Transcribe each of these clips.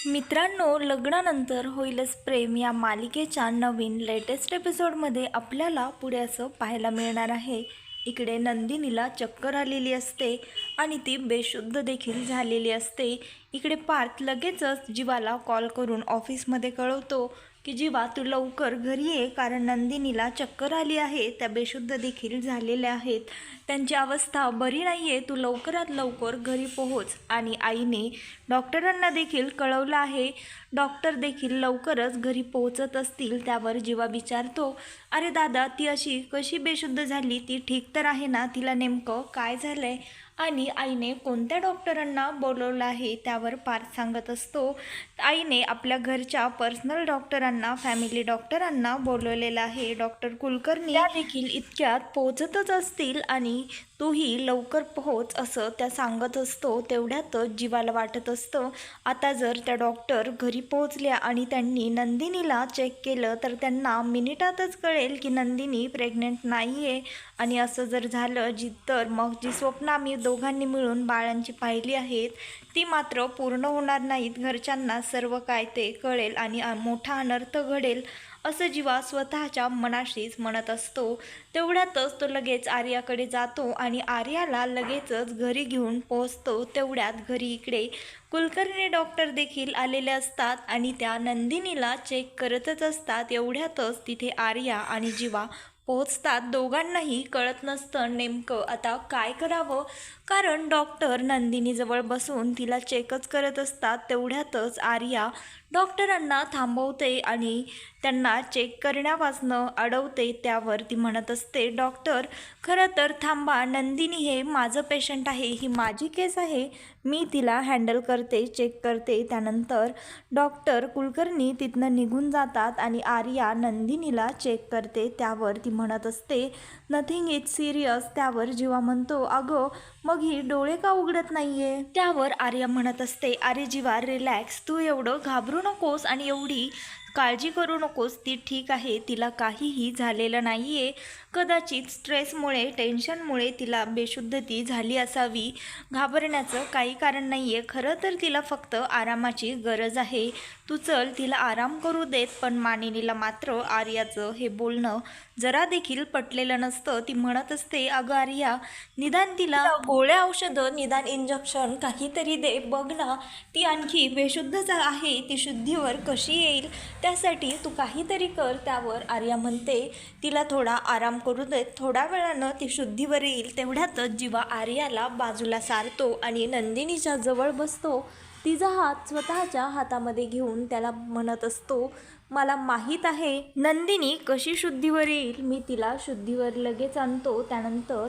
मित्रांनो, लग्नानंतर होईलच प्रेम या मालिकेच्या नवीन लेटेस्ट एपिसोडमध्ये आपल्याला पुढे असं पाहायला मिळणार आहे. इकडे नंदिनीला चक्कर आलेली असते आणि ती बेशुद्ध देखील झालेली असते. इकडे पार्थ लगेचच जीवाला कॉल करून ऑफिसमध्ये कळवतो की जीवा, तू लवकर घरी ये, कारण नंदिनीला चक्कर आली आहे. त्या बेशुद्ध देखील झालेल्या आहेत. त्यांची अवस्था बरी नाही आहे. तू लवकरात लवकर घरी पोहोच. आणि आईने डॉक्टरांना देखील कळवलं आहे. डॉक्टर देखील लवकरच घरी पोहोचत असतील. त्यावर जीवा विचारतो, अरे दादा, ती अशी कशी बेशुद्ध झाली? ती ठीक तर आहे ना? तिला नेमकं काय झालं आहे आणि आईने कोणत्या डॉक्टरांना बोलवलं आहे? त्यावर पार्थ सांगत असतो, आईने आपल्या घरच्या पर्सनल डॉक्टरांना, फॅमिली डॉक्टरांना बोलवलेलं आहे. डॉक्टर कुलकर्णी त्या देखील इतक्यात पोहोचतच असतील आणि तूही लवकर पोहोच असं त्या सांगत असतो. तेवढ्यातच जीवाला वाटत असतं, आता जर त्या डॉक्टर घरी पोहोचल्या आणि त्यांनी नंदिनीला चेक केलं तर त्यांना मिनिटातच कळेल की नंदिनी प्रेग्नेंट नाही आहे. आणि असं जर झालं तर मग जी स्वप्न आम्ही दोघांनी मिळून बाळांची पाहिली आहेत ती मात्र पूर्ण होणार नाहीत. घरच्यांना सर्व काय ते कळेल आणि मोठा अनर्थ घडेल असं जीवा स्वतःच्या मनाशीच म्हणत असतो. तेवढ्यातच तो लगेच आर्याकडे जातो आणि आर्याला लगेचच घरी घेऊन पोहोचतो. तेवढ्यात घरी इकडे कुलकर्णी डॉक्टर देखील आलेले असतात आणि त्या नंदिनीला चेक करतच असतात. एवढ्यातच तिथे आर्या आणि जीवा पोहोचतात. दोघांनाही कळत नसतं नेमकं आता काय करावं, कारण डॉक्टर नंदिनीजवळ बसून तिला चेकच करत असतात. तेवढ्यातच आर्या डॉक्टरांना थांबवते आणि त्यांना चेक करण्यापासनं अडवते. त्यावर ती म्हणत असते, डॉक्टर खरं तर थांबा, नंदिनी हे माझं पेशंट आहे, ही माझी केस आहे, मी तिला हँडल करते, चेक करते. त्यानंतर डॉक्टर कुलकर्णी तिथनं निघून जातात आणि आर्या नंदिनीला चेक करते. त्यावर ती म्हणत असते, नथिंग इज सिरियस. त्यावर जीवा म्हणतो, अगं मग ही डोळे का उघडत नाहीये? त्यावर आर्या म्हणत असते, अरे जीवा रिलॅक्स, तू एवढं घाबरू नकोस आणि एवढी काळजी करू नकोस, ती ठीक आहे, तिला काहीही झालेलं नाही आहे. कदाचित स्ट्रेसमुळे, टेन्शनमुळे तिला बेशुद्धती झाली असावी. घाबरण्याचं काही कारण नाही आहे. खरं तर तिला फक्त आरामाची गरज आहे. तू चल, तिला आराम करू देत. पण मानिनीला मात्र आर्याचं हे बोलणं जरा देखील पटलेलं नसतं. ती म्हणत असते, अगं आर्या, निदान तिला गोळ्या औषधं, निदान इंजेक्शन काहीतरी दे, बघ ना, ती आणखी बेशुद्धच आहे, ती शुद्धीवर कशी येईल, त्यासाठी तू काहीतरी कर. त्यावर आर्या म्हणते, तिला थोडा आराम करू देत, थोड्या वेळानं ती शुद्धीवर येईल. तेवढ्यातच जीवा आर्याला बाजूला सारतो आणि नंदिनीच्या जवळ बसतो. तिचा हात स्वतःच्या हातामध्ये घेऊन त्याला म्हणत असतो, मला माहीत आहे नंदिनी कशी शुद्धीवर येईल, मी तिला शुद्धीवर लगेच आणतो. त्यानंतर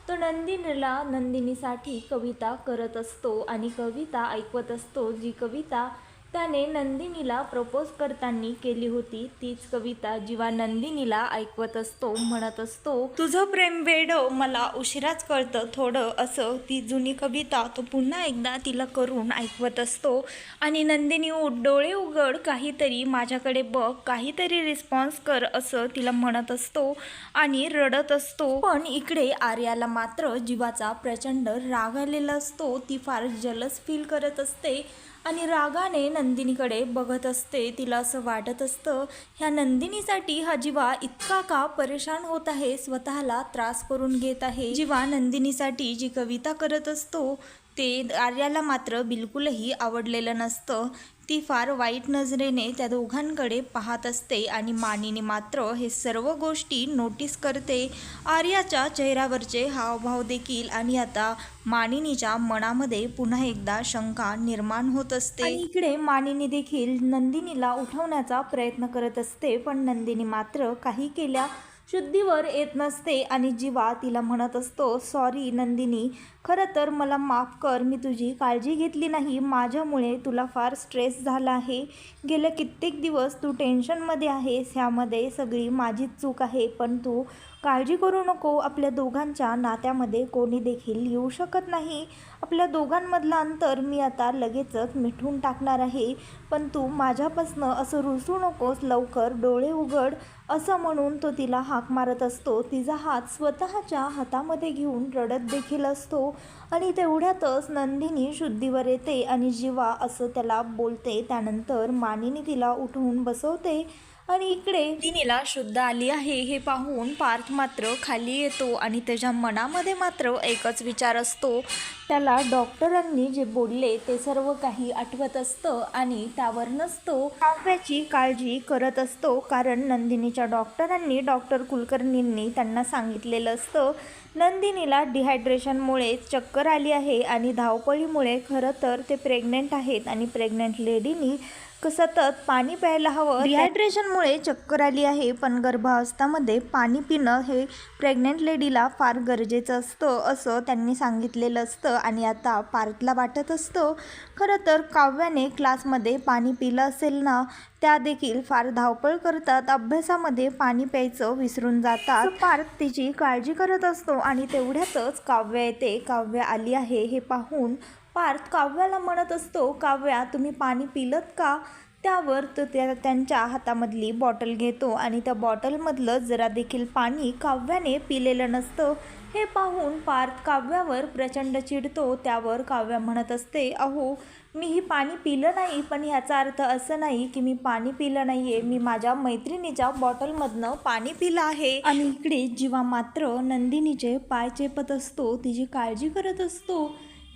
तो नंदिनीसाठी कविता करत असतो आणि कविता ऐकवत असतो. जी कविता त्याने नंदिनीला प्रपोज करताना केली होती तीच कविता जीवा नंदिनीला ऐकवत असतो. म्हणत असतो, तुझं प्रेम वेडं मला उशिराच कळतं थोडं, असं ती जुनी कविता तो पुन्हा एकदा तिला करून ऐकवत असतो. आणि नंदिनी डोळे उघड, काहीतरी माझ्याकडे बघ, काहीतरी रिस्पॉन्स कर, असं तिला म्हणत असतो आणि रडत असतो. पण इकडे आर्याला मात्र जीवाचा प्रचंड राग आलेला असतो. ती फार जलस फील करत असते आणि रागाने नंदिनीकडे बघत असते. तिला असं वाटत असतं, ह्या नंदिनीसाठी हा जीवा इतका का परेशान होत आहे, स्वतःला त्रास करून घेत आहे. जीवा नंदिनीसाठी जी कविता करत असतो ते आर्याला मात्र बिलकुलही आवडलेलं नसतं. ती फार वाईट नजरेने त्या दोघांकडे पाहत असते आणि मानिनी मात्र हे सर्व गोष्टी नोटीस करते. आर्याच्या चेहऱ्यावरचे हावभाव देखील आणि आता मानिनीच्या मनामध्ये पुन्हा एकदा शंका निर्माण होत असते. आणि इकडे मानिनी देखील नंदिनीला उठवण्याचा प्रयत्न करत असते, पण नंदिनी मात्र काही केल्या शुद्धीवर येत नसते आणि जीवा तिला म्हणत असतो, सॉरी नंदिनी, खरं तर मला माफ कर, मी तुझी काळजी घेतली नाही, माझ्यामुळे तुला फार स्ट्रेस झाला आहे, गेले कित्येक दिवस तू टेन्शनमध्ये आहेस, ह्यामध्ये सगळी माझीच चूक आहे, पण तू काळजी करू नको, आपल्या दोघांच्या नात्यामध्ये कोणी देखील येऊ शकत नाही. आपल्या दोघांमधलं अंतर मी आता लगेचच मिटवून टाकणार आहे, पण तू माझ्यापासनं असं रुसू नकोस, लवकर डोळे उघड, असं म्हणून तो तिला हाक मारत असतो. तिचा हात स्वतःच्या हातामध्ये घेऊन रडत देखील असतो आणि तेवढ्यातच नंदिनी शुद्धीवर येते आणि जीवा असं त्याला बोलते. त्यानंतर मानिनी तिला उठवून बसवते आणि इकडे नंदिनीला शुद्ध आली आहे हे पाहून पार्थ मात्र खाली येतो आणि त्याच्या मनामध्ये मात्र एकच विचार असतो. त्याला डॉक्टरांनी जे बोलले ते सर्व काही आठवत असतं आणि त्यावरूनच तो काव्याची काळजी करत असतो. कारण नंदिनीच्या डॉक्टरांनी, डॉक्टर कुलकर्णींनी त्यांना सांगितलेलं असतं नंदिनीला डिहायड्रेशनमुळे चक्कर आली आहे आणि धावपळीमुळे खरं तर ते प्रेग्नेंट आहेत आणि प्रेग्नेंट लेडीनी सतत पाणी प्यायला हवं. डिहायड्रेशनमुळे चक्कर आली आहे, पण गर्भावस्थामध्ये पाणी पिणं हे प्रेग्नेंट लेडीला फार गरजेचं असतं असं त्यांनी सांगितलेलं असतं. आणि आता पार्थला वाटत असतं खरं तर काव्याने क्लासमध्ये पाणी पिलं असेल ना, त्या देखील फार धावपळ करतात, अभ्यासामध्ये पाणी प्यायचं विसरून जातात. पार्थ तिची काळजी करत असतो आणि तेवढ्यातच काव्या येते. काव्या आली आहे हे पाहून पार्थ काव्याला म्हणत असतो, काव्या तुम्ही पाणी पिलत का? त्यावर तो त्यांच्या हातामधली बॉटल घेतो आणि त्या बॉटलमधलं जरा देखील पाणी काव्याने पिलेलं नसतं. हे पाहून पार्थ काव्यावर प्रचंड चिडतो. त्यावर काव्या म्हणत असते, अहो मी ही पाणी पिलं नाही, पण ह्याचा अर्थ असं नाही की मी पाणी पिलं नाही आहे, मी माझ्या मैत्रिणीच्या बॉटलमधनं पाणी पिलं आहे. आणि इकडे जीवा मात्र नंदिनीचे पाय चेपत असतो, तिची काळजी करत असतो,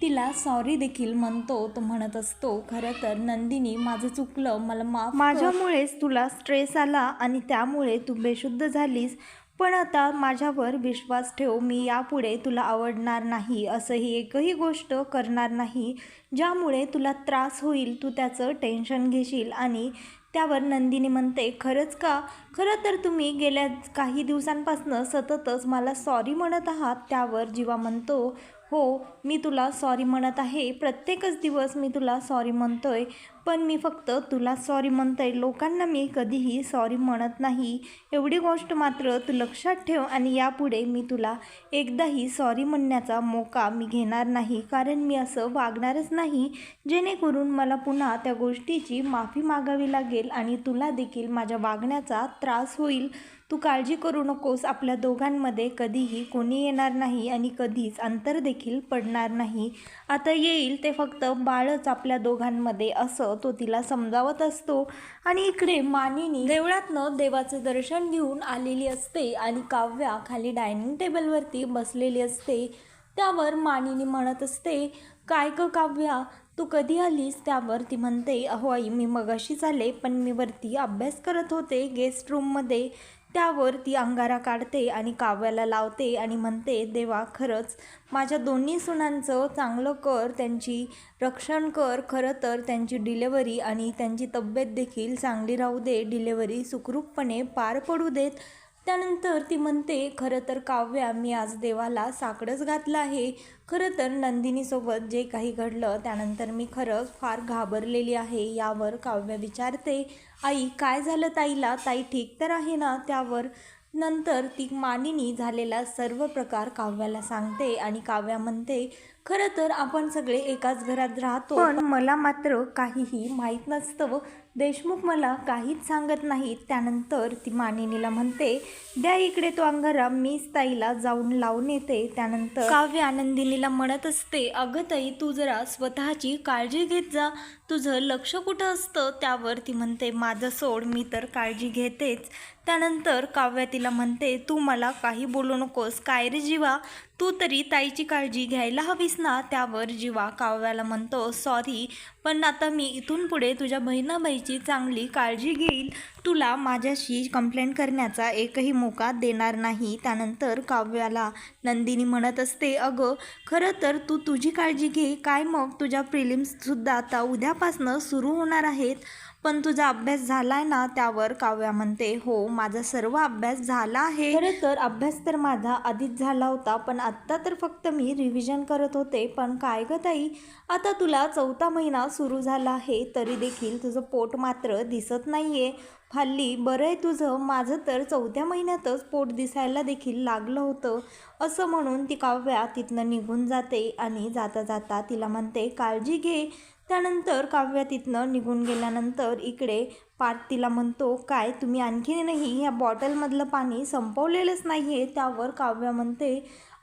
तिला सॉरी देखील म्हणतो. तो म्हणत असतो, खरं तर नंदिनी माझं चुकलं, मला माफ, माझ्यामुळेच तुला स्ट्रेस आला आणि त्यामुळे तू बेशुद्ध झालीस, पण आता माझ्यावर विश्वास ठेव, मी यापुढे तुला आवडणार नाही, असंही एकही गोष्ट करणार नाही ज्यामुळे तुला त्रास होईल, तू त्याचं टेन्शन घेशील. आणि त्यावर नंदिनी म्हणते, खरंच का? खरं तर तुम्ही गेल्या काही दिवसांपासून सततच मला सॉरी म्हणत आहात. त्यावर जीवा म्हणतो, हो मी तुला सॉरी म्हणत आहे, प्रत्येकच दिवस मी तुला सॉरी म्हणतोय, पण मी फक्त तुला सॉरी म्हणतोय, लोकांना मी कधीही सॉरी म्हणत नाही, एवढी गोष्ट मात्र तू लक्षात ठेव. आणि यापुढे मी तुला एकदाही सॉरी म्हणण्याचा मौका मी घेणार नाही, कारण मी असं वागणारच नाही जेणेकरून मला पुन्हा त्या गोष्टीची माफी मागावी लागेल आणि तुला देखील माझ्या वागण्याचा त्रास होईल. तू काळजी करू नकोस, आपल्या दोघांमध्ये कधीही कोणी येणार नाही आणि कधीच अंतर देखील पडणार नाही, आता येईल ते फक्त बाळच आपल्या दोघांमध्ये, असं तो तिला समजावत असतो. आणि इकडे मानिनी देवळातनं देवाचं दर्शन घेऊन आलेली असते आणि काव्या खाली डायनिंग टेबलवरती बसलेली असते. त्यावर मानिनी म्हणत असते, काय ग काव्या तू कधी आलीस? त्यावर ती म्हणते, अहो आई मी मगाशीच आले, पण मी वरती अभ्यास करत होते गेस्ट रूममध्ये. त्यावर ती अंगारा काढते आणि काव्याला लावते आणि म्हणते, देवा खरंच माझ्या दोन्ही सुनांचं चांगलं कर, त्यांची रक्षण कर, खरं तर त्यांची डिलेवरी आणि त्यांची तब्येत देखील चांगली राहू दे, डिलेवरी सुखरूपपणे पार पडू देत. त्यानंतर ती म्हणते, खरं तर काव्या मी आज देवाला साकडंच घातलं आहे, खरं तर नंदिनीसोबत जे काही घडलं त्यानंतर मी खरंच फार घाबरलेली आहे. यावर काव्या विचारते, आई काय झालं ताईला, ताई ठीक तर आहे ना? त्यावर नंतर ती मानिनी झालेला सर्व प्रकार काव्याला सांगते आणि काव्या म्हणते, खरं तर आपण सगळे एकाच घरात राहतो, पण मला मात्र काहीही माहीत नसतं, देशमुख मला काहीच सांगत नाहीत. त्यानंतर ती मानिनीला म्हणते, द्या इकडे तो अंगारा, मीच ताईला जाऊन लावून येते. त्यानंतर काव्या नंदिनीला म्हणत असते, अगं ताई तू जरा स्वतःची काळजी घेत जा, तुझं लक्ष कुठं असतं? त्यावर ती म्हणते, माझं सोड, मी तर काळजी घेतेच. त्यानंतर काव्या तिला म्हणते, तू मला काही बोलू नकोस, काय रे जीवा तू तरी ताईची काळजी घ्यायला हवीस ना? त्यावर जीवा काव्याला म्हणतो, सॉरी, पण आता मी इथून पुढे तुझ्या बहिणाबाईची चांगली काळजी घेईल, तुला माझ्याशी कंप्लेंट करण्याचा एकही मौका देणार नाही. त्यानंतर काव्याला नंदिनी म्हणत असते, अगं खरं तर तू तुझी काळजी घे, काय मग तुझ्या प्रिलिम्ससुद्धा आता उद्यापासनं सुरू होणार आहेत, पण तुझा अभ्यास झालाय ना? त्यावर काव्या म्हणते, हो माझा सर्व अभ्यास झाला आहे, खरं तर अभ्यास तर माझा आधीच झाला होता, पण आत्ता तर फक्त मी रिव्हिजन करत होते, पण काय गं ताई, आता तुला 4था महिना सुरू झाला आहे तरी देखील तुझं पोट मात्र दिसत नाही आहे. हल्ली बरं आहे तुझं, माझं तर 4थ्या महिन्यातच पोट दिसायला देखील लागलं होतं. असं म्हणून ती काव्या तिथनं निघून जाते आणि जाता जाता तिला म्हणते काळजी घे. त्यानंतर काव्या तिथनं निघून गेल्यानंतर इकडे पार्थ तिला म्हणतो काय तुम्ही आणखीनही ह्या बॉटलमधलं पाणी संपवलेलंच नाही आहे. त्यावर काव्या म्हणते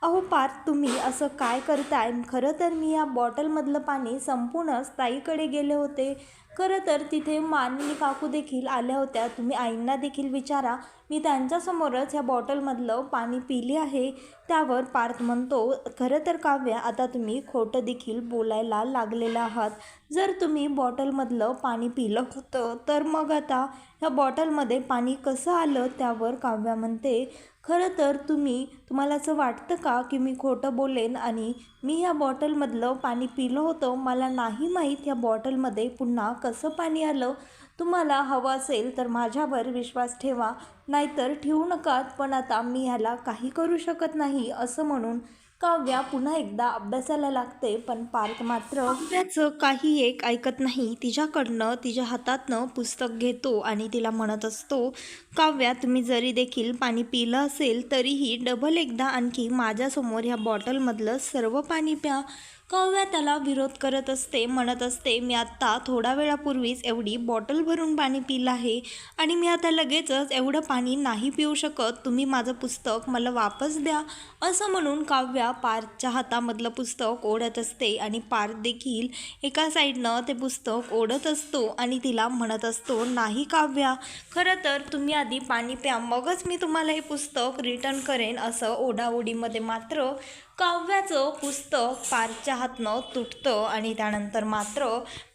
अहो पार्थ तुम्ही असं काय करताय, खरं तर मी या बॉटलमधलं पाणी संपूनच ताईकडे गेले होते. खरं तर तिथे मानिनी काकू देखील आल्या होत्या, तुम्ही आईंना देखील विचारा, मी त्यांच्यासमोरच ह्या बॉटलमधलं पाणी पिले आहे. त्यावर पार्थ म्हणतो खरं तर काव्या आता तुम्ही खोटं देखील बोलायला लागलेलं आहात. जर तुम्ही बॉटलमधलं पाणी पिलं होतं तर मग आता ह्या बॉटलमध्ये पाणी कसं आलं. त्यावर काव्या म्हणते खरं तर तुम्हाला असं वाटतं का की मी खोटं बोलेन आणि मी ह्या बॉटलमधलं पाणी पिलं होतं. मला नाही माहीत ह्या बॉटलमध्ये पुन्हा कसं पाणी आलं. तुम्हाला हवं असेल तर माझ्यावर विश्वास ठेवा, नाहीतर ठेवू नका, पण आता मी ह्याला काही करू शकत नाही. असं म्हणून काव्या पुन्हा एकदा अभ्यासाला लागते, पण पार्थ मात्र काव्याचं काही एक ऐकत नाही. तिच्याकडनं तिच्या हातातनं पुस्तक घेतो आणि तिला म्हणत असतो काव्या तुम्ही जरी देखील पाणी पिलं असेल तरीही डबल एकदा आणखी माझ्यासमोर ह्या बॉटलमधलं सर्व पाणी प्या. काव्या त्याला विरोध करत असते, म्हणत असते मी आत्ता थोडा वेळापूर्वीच एवढी बॉटल भरून पाणी पिलं आहे आणि मी आता लगेचच एवढं पाणी नाही पिऊ शकत. तुम्ही माझं पुस्तक मला वापस द्या. असं म्हणून काव्या पार्थच्या हातामधलं पुस्तक ओढत असते आणि पार्थ देखील एका साईडनं ते पुस्तक ओढत असतो आणि तिला म्हणत असतो नाही काव्या, खरं तर तुम्ही आधी पाणी प्या, मगच मी तुम्हाला हे पुस्तक रिटर्न करेन. असं ओढाओढीमध्ये मात्र काव्याचं पुस्तक पार्थच्या हातनं तुटतं आणि त्यानंतर मात्र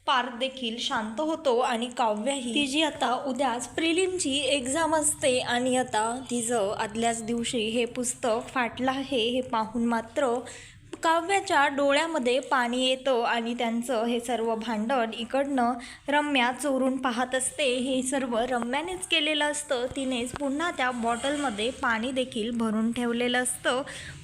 पार्थ देखील शांत होतो आणि काव्याही तिची आता उद्याच प्रिलिमची एक्झाम असते आणि आता तिचं आदल्याच दिवशी हे पुस्तक फाटलं आहे हे पाहून मात्र काव्याच्या डोळ्यामध्ये पाणी येतं आणि त्यांचं हे सर्व भांडण इकडनं रम्या चोरून पाहत असते. हे सर्व रम्यानेच केलेलं असतं, तिनेच पुन्हा त्या बॉटलमध्ये पाणी देखील भरून ठेवलेलं असतं.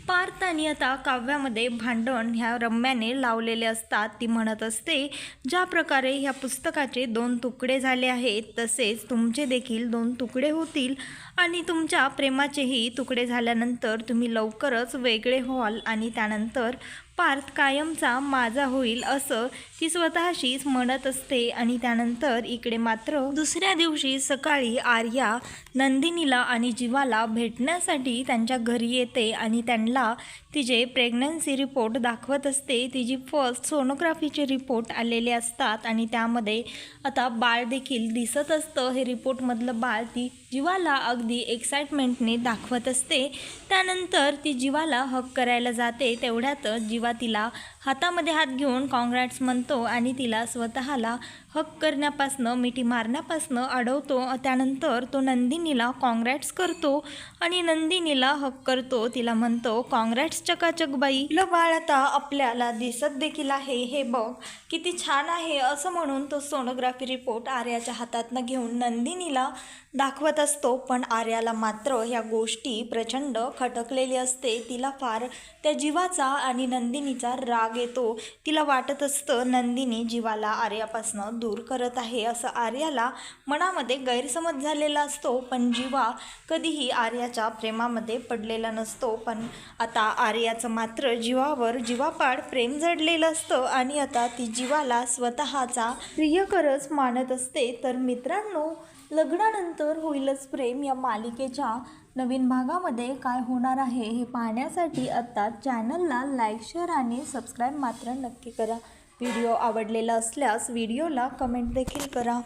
पार्थ आणि आता काव्यामध्ये भांडण ह्या रम्याने लावलेले असतात. ती म्हणत असते ज्या प्रकारे ह्या पुस्तकाचे 2 तुकडे झाले आहेत तसेच तुमचे देखील 2 तुकडे होतील आणि तुमच्या प्रेमाचेही तुकडे झाल्यानंतर तुम्ही लवकरच वेगळे व्हाल आणि त्यानंतर पार्थ कायमचा माझा होईल, असं ती स्वतःशीच म्हणत असते. आणि त्यानंतर इकडे मात्र दुसऱ्या दिवशी सकाळी आर्या नंदिनीला आणि जीवाला भेटण्यासाठी त्यांच्या घरी येते आणि त्यांना तिचे प्रेग्नन्सी रिपोर्ट दाखवत असते. तिची फर्स्ट सोनोग्राफीचे रिपोर्ट आलेले असतात आणि त्यामध्ये आता बाळ देखील दिसत असतं. हे रिपोर्टमधलं बाळ ती जीवाला अगदी एक्साइटमेंटने दाखवत असते. त्यानंतर ती जीवाला हक करायला जाते, तेवढ्यातच जीवा तिला हातामध्ये हात घेऊन कॉंग्रॅट्स म्हणतो आणि तिला स्वतःला हक करण्यापासनं मिठी मारण्यापासनं अडवतो. त्यानंतर तो नंदिनीला कॉंग्रॅट्स करतो आणि नंदिनीला हक करतो. तिला म्हणतो कॉंग्रॅट्स चकाचक बाई, आपलं बाळ आता आपल्याला दिसत देखील आहे, हे बघ किती छान आहे. असं म्हणून तो सोनोग्राफी रिपोर्ट आर्याच्या हातातनं घेऊन नंदिनीला दाखवत असतो. पण आर्याला मात्र ह्या गोष्टी प्रचंड खटकलेली असते. तिला फार त्या जीवाचा आणि नंदिनीचा राग येतो. तिला वाटत असतं नंदिनी जीवाला आर्यापासनं दूर करत आहे, असं आर्याला मनामध्ये गैरसमज झालेला असतो. पण जीवा कधीही आर्याच्या प्रेमामध्ये पडलेला नसतो. पण आता आर्याचं मात्र जीवापाड प्रेम जडलेलं असतं आणि आता ती जीवाला स्वतःचा प्रियकरच मानत असते. तर मित्रांनो, लग्नानंतर होईलच प्रेम या मालिकेच्या नवीन भागामध्ये काय होणार आहे हे पाहण्यासाठी आता चॅनलला लाईक, शेअर आणि सबस्क्राईब मात्र नक्की करा. व्हिडिओ आवडलेला असल्यास व्हिडिओला कमेंट देखील करा.